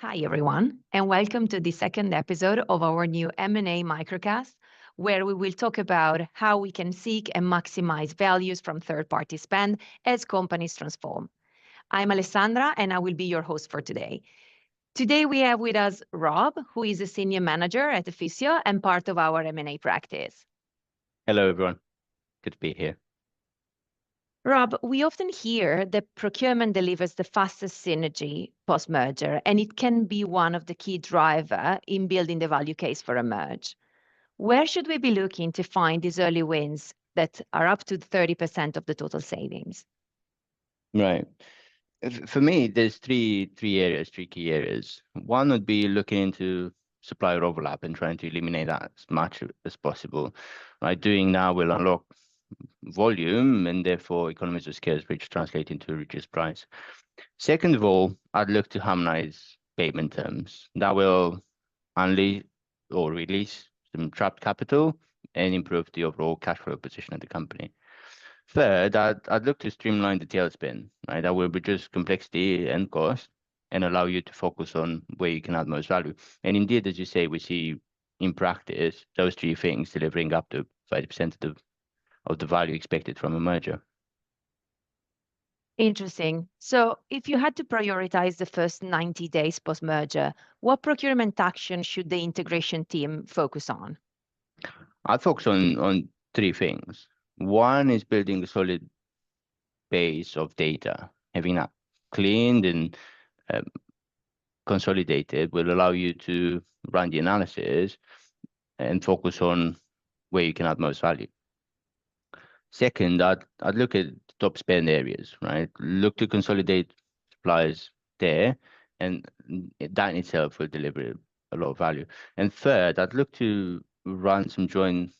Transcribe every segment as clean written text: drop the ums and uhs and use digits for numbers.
Hi, everyone, and welcome to the second episode of our new M&A Microcast, where we will talk about how we can seek and maximize values from third-party spend as companies transform. I'm Alessandra, and I will be your host for today. Today, we have with us Rob, who is a senior manager at Efficio and part of our M&A practice. Hello, everyone. Good to be here. Rob, we often hear that procurement delivers the fastest synergy post-merger, and it can be one of the key drivers in building the value case for a merge. Where should we be looking to find these early wins that are up to 30% of the total savings? Right. For me, there's three key areas. One would be looking into supplier overlap and trying to eliminate that as much as possible. Right, doing that will unlock volume and therefore economies of scale, which translate into a reduced price. Second of all, I'd look to harmonize payment terms. That will unleash or release some trapped capital and improve the overall cash flow position of the company. Third, I'd look to streamline the tail spin, right? That will reduce complexity and cost and allow you to focus on where you can add most value. And indeed, as you say, we see in practice those three things delivering up to 30% of the value expected from a merger. Interesting. So if you had to prioritize the first 90 days post-merger, what procurement action should the integration team focus on? I'd focus on three things. One is building a solid base of data. Having that cleaned and consolidated will allow you to run the analysis and focus on where you can add most value. Second, I'd look at top spend areas, right? Look to consolidate suppliers there, and that in itself will deliver a lot of value. And third, I'd look to run some joint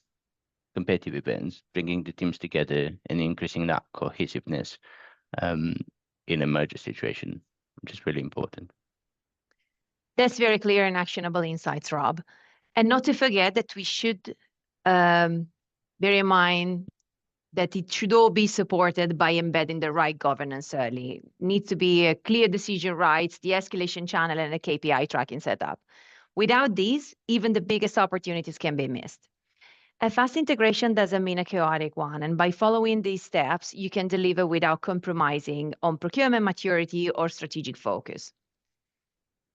competitive events, bringing the teams together and increasing that cohesiveness in a merger situation, which is really important. That's very clear and actionable insights, Rob. And not to forget that we should bear in mind that it should all be supported by embedding the right governance early. Needs to be a clear decision rights, the escalation channel, and a KPI tracking setup. Without these, even the biggest opportunities can be missed. A fast integration doesn't mean a chaotic one, and by following these steps, you can deliver without compromising on procurement maturity or strategic focus.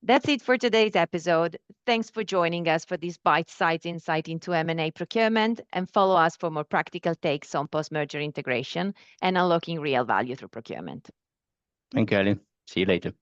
That's it for today's episode. Thanks for joining us for this bite-sized insight into M&A procurement, and follow us for more practical takes on post-merger integration and unlocking real value through procurement. Thank you, Ellie. See you later.